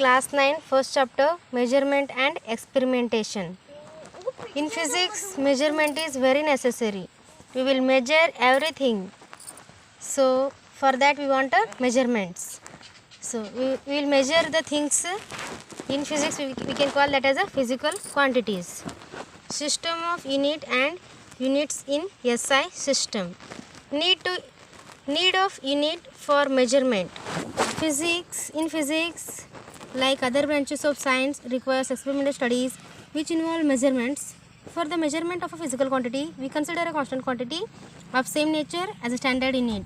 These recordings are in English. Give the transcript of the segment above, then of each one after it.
class 9 first chapter measurement and experimentation. In physics, measurement is very necessary. We will measure everything. So for that we want measurements. So we will measure the things. In physics we can call that as a physical quantities. System of unit and units in SI system. Need of unit for measurement. In physics, like other branches of science, requires experimental studies which involve measurements. For the measurement of a physical quantity, we consider a constant quantity of same nature as a standard unit,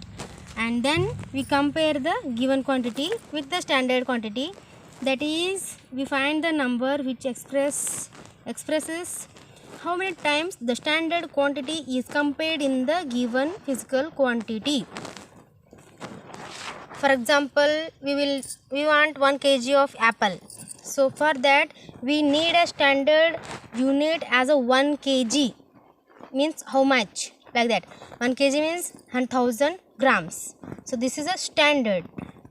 and then we compare the given quantity with the standard quantity. That is, we find the number which expresses how many times the standard quantity is compared in the given physical quantity. For example, we want 1 kg of apple. So for that we need a standard unit as a 1 kg, means how much, like that 1 kg means 1000 grams. So this is a standard,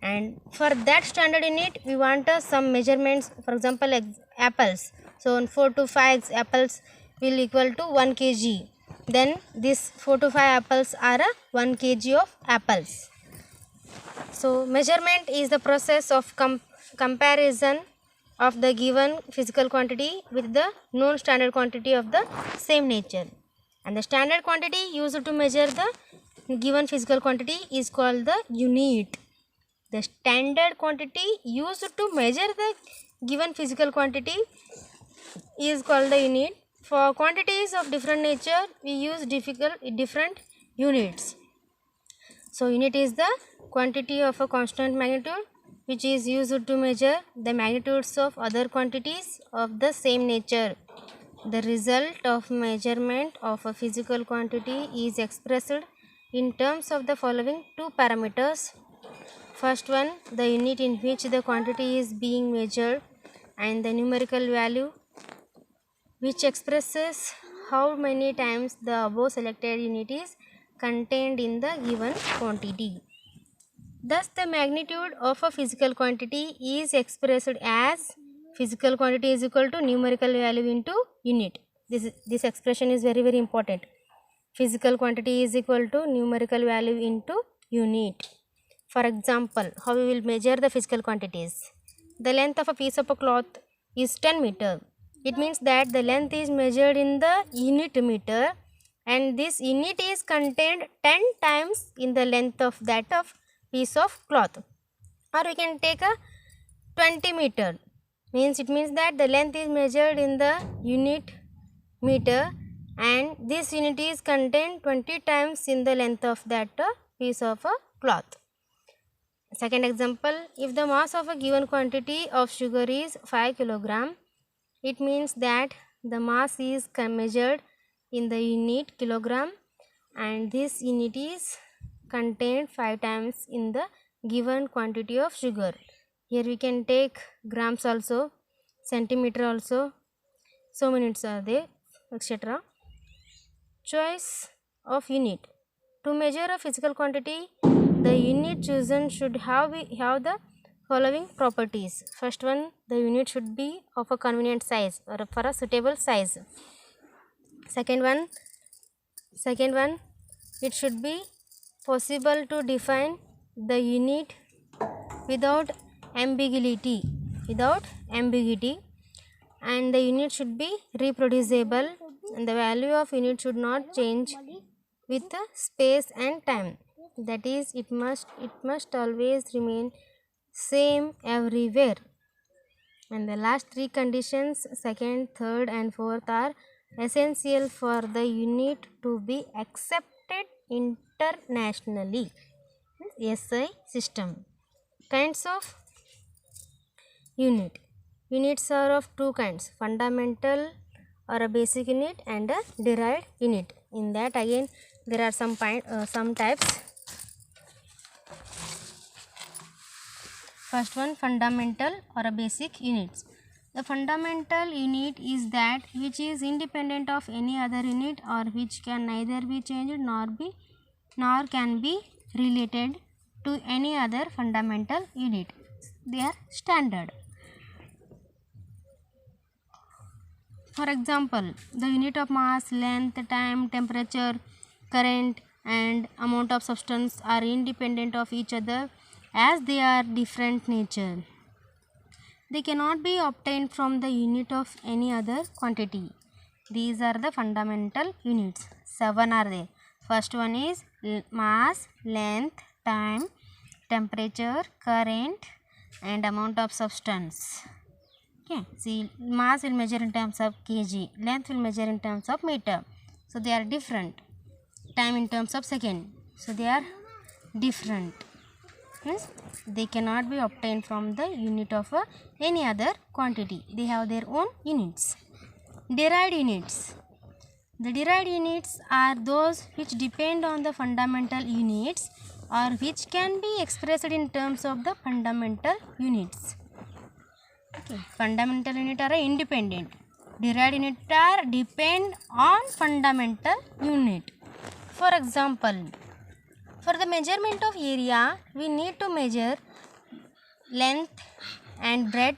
and for that standard unit we want some measurements. For example, apples. So 4 to 5 apples will equal to 1 kg. Then this 4 to 5 apples are a 1 kg of apples. So measurement is the process of comparison of the given physical quantity with the known standard quantity of the same nature. And the standard quantity used to measure the given physical quantity is called the unit. The standard quantity used to measure the given physical quantity is called the unit. For quantities of different nature, we use different units. So unit is the quantity of a constant magnitude which is used to measure the magnitudes of other quantities of the same nature. The result of measurement of a physical quantity is expressed in terms of the following two parameters. First one, the unit in which the quantity is being measured, and the numerical value which expresses how many times the above selected unit is contained in the given quantity. Thus, the magnitude of a physical quantity is expressed as physical quantity is equal to numerical value into unit. This expression is very important. Physical quantity is equal to numerical value into unit. For example, how we will measure the physical quantities? The length of a piece of a cloth is 10 meter. It means that the length is measured in the unit meter, and this unit is contained 10 times in the length of that of piece of cloth. Or we can take a 20 meter, means it means that the length is measured in the unit meter, and this unit is contained 20 times in the length of that piece of a cloth. Second example, if the mass of a given quantity of sugar is 5 kg, it means that the mass is measured in the unit kilogram, and this unit is contained 5 times in the given quantity of sugar. Here we can take grams also, centimeter also, so many units are there, etc. Choice of unit. To measure a physical quantity, the unit chosen should have the following properties. First one, the unit should be of a convenient size or for a suitable size. Second one, it should be possible to define the unit without ambiguity, and the unit should be reproducible, and the value of unit should not change with the space and time. That is, it must always remain same everywhere. And the last three conditions, second, third and fourth, are essential for the unit to be accepted internationally. SI system. Kinds of unit. Units are of two kinds, fundamental or a basic unit and a derived unit. In that again there are some types. First one, fundamental or a basic units. The fundamental unit is that which is independent of any other unit, or which can neither be changed nor can be related to any other fundamental unit. They are standard. For example, the unit of mass, length, time, temperature, current, and amount of substance are independent of each other as they are different nature. They cannot be obtained from the unit of any other quantity. These are the fundamental units. 7 are there. First one is mass, length, time, temperature, current, and amount of substance. Okay. See, mass will measure in terms of kg. Length will measure in terms of meter. So they are different. Time in terms of second. So they are different. Means they cannot be obtained from the unit of any other quantity. They have their own units. Derived units. The derived units are those which depend on the fundamental units or which can be expressed in terms of the fundamental units. Okay. Fundamental unit are independent. Derived unit are depend on fundamental unit. For example, for the measurement of area, we need to measure length and breadth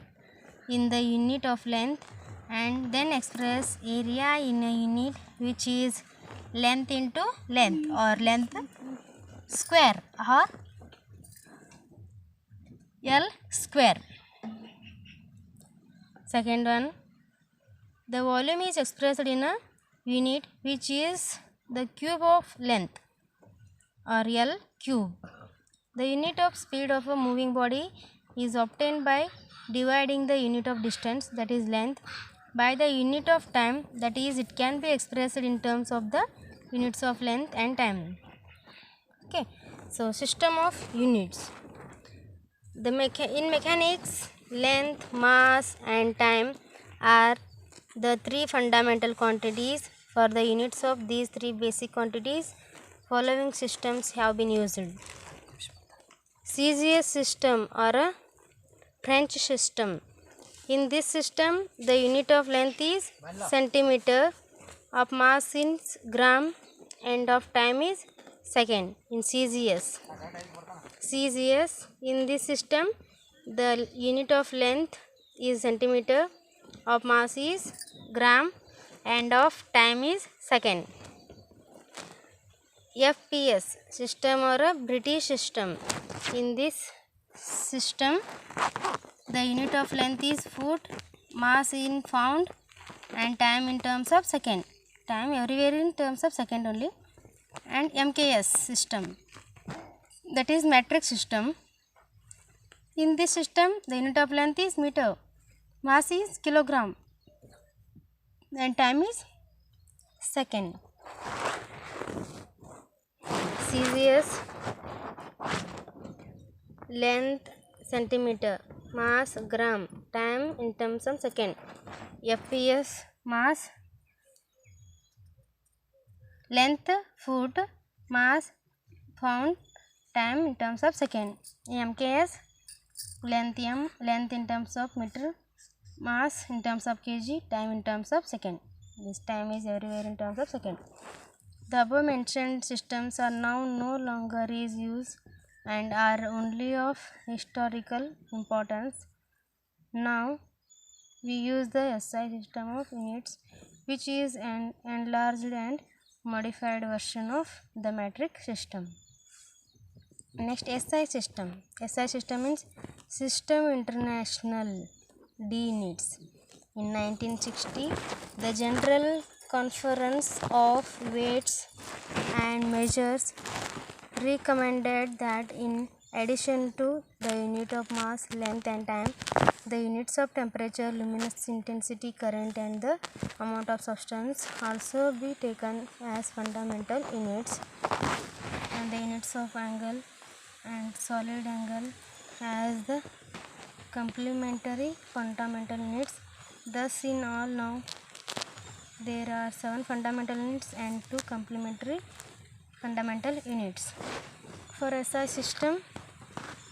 in the unit of length and then express area in a unit which is length into length or length square or L square. Second one, the volume is expressed in a unit which is the cube of length or L cube. The unit of speed of a moving body is obtained by dividing the unit of distance, that is length, by the unit of time, that is it can be expressed in terms of the units of length and time. Okay, so system of units. In mechanics, length, mass and time are the three fundamental quantities. For the units of these three basic quantities, following systems have been used. CGS system or a French system. In this system, the unit of length is centimeter, of mass is gram, and of time is second. In CGS, in this system, the unit of length is centimeter, of mass is gram, and of time is second. FPS system or a British system. In this system, the unit of length is foot, mass in pound, and time in terms of second. Time everywhere in terms of second only. And MKS system, that is metric system. In this system, the unit of length is meter, mass is kilogram, and time is second. CGS, length centimeter, mass gram, time in terms of second. FPS, mass, length foot, mass pound, time in terms of second. MKS, length m, length in terms of meter, mass in terms of kg, time in terms of second. This time is everywhere in terms of second. The above mentioned systems are now no longer is used and are only of historical importance. Now we use the SI system of units, which is an enlarged and modified version of the metric system. Next, SI system. SI system means System International D units. In 1960, the General Conference of Weights and Measures recommended that in addition to the unit of mass, length and time, the units of temperature, luminous intensity, current and the amount of substance also be taken as fundamental units, and the units of angle and solid angle as the complementary fundamental units. Thus in all now there are 7 fundamental units and 2 complementary fundamental units. For SI system,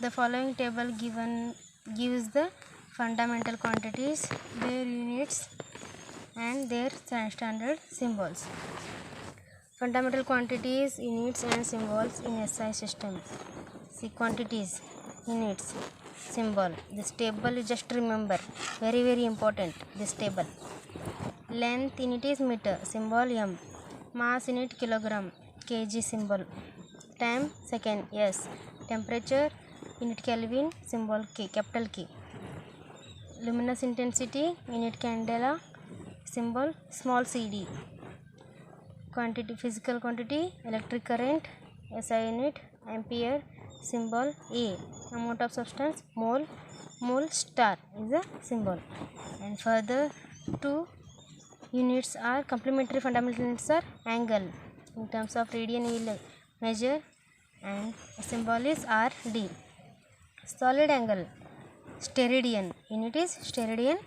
the following table gives the fundamental quantities, their units and their standard symbols. Fundamental quantities, units and symbols in SI system. See, quantities, units, symbol. This table is just remember, very important, this table. Length unit is meter, symbol M. Mass unit kilogram, kg symbol. Time second, yes. Temperature unit Kelvin, symbol K, capital K. Luminous intensity unit candela, symbol small cd. Quantity, physical quantity, electric current, SI unit, ampere, symbol A. Amount of substance, mole, mole star is the symbol. And further two units are complementary fundamental units are angle. In terms of radian we will measure, and symbol is RD. Solid angle, steradian, unit is steradian,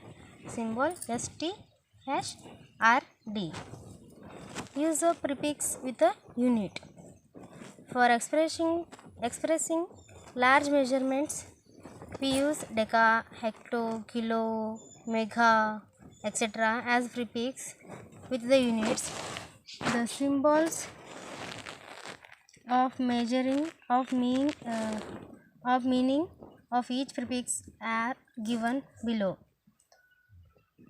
symbol ST-RD. Use of prefix with a unit. For expressing large measurements, we use deca, hecto, kilo, mega, etc. as prefix with the units. The symbols of measuring of meaning of each prefix are given below.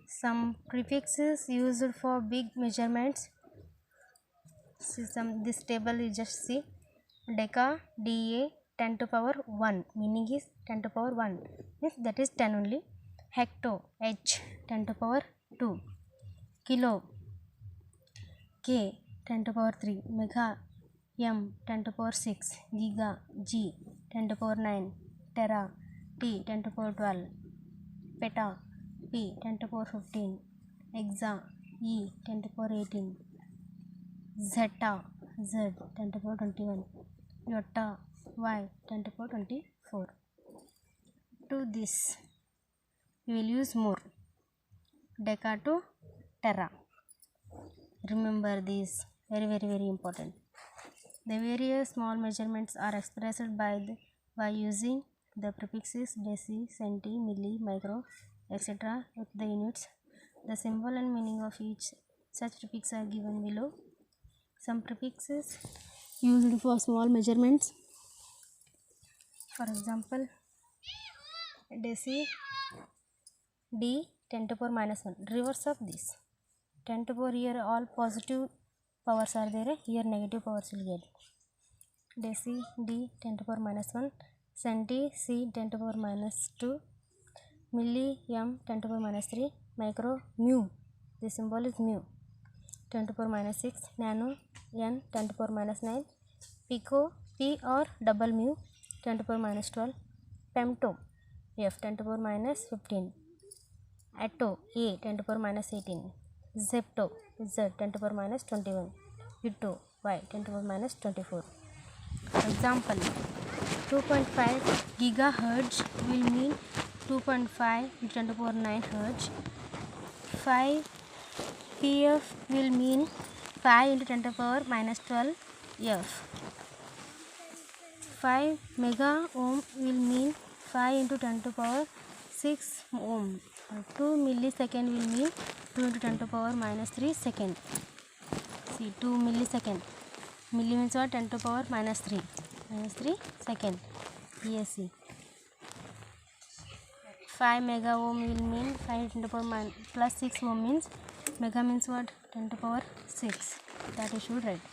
Some prefixes used for big measurements. This table you just see. Deca, DA, 10 to power 1, meaning is 10 to power 1, means that is 10 only. Hecto, H, 10 to power 2. Kilo, K, 10 to power 3. Mega, M, 10 to power 6. Giga, G, 10 to power 9. Tera, T, 10 to power 12. Peta, P, 10 to power 15. Exa, E, 10 to power 18. Zeta, Z, 10 to power 21. Iota, Y, 10 to power 24. To this, we will use more. Deca to tera. Remember this, very important. The various small measurements are expressed by using the prefixes deci, centi, milli, micro, etc. with the units. The symbol and meaning of each such prefix are given below. Some prefixes used for small measurements. For example, deci, D, 10 to power minus 1. Reverse of this. 10 to power, here all positive powers are there, here negative powers will get. Deci, D, 10 to power minus 1. Centi, C, 10 to power minus 2. Milli, M, 10 to power minus 3. Micro, mu, the symbol is mu, 10 to power minus 6. Nano, N, 10 to power minus 9. Pico, P or double mu, 10 to power minus 12. Femto, F, 10 to power minus 15. Atto, A, 10 to power minus 18. Zepto, Z, 10 to power minus 21. Utto, Y, 10 to power minus 24. Example, 2.5 gigahertz will mean 2.5 into 10 to the power 9 hertz. 5 pf will mean 5 into 10 to the power minus 12 f. 5 mega ohm will mean 5 into 10 to the power 6 ohm. 2 millisecond will mean 2 into 10 to the power minus 3 second. See, 2 millisecond. Milli means what? 10 to the power minus 3 second. Yes, see. 5 mega ohm will mean 5 10 to the power plus 6 ohm means mega means what? 10 to the power 6. That you should write.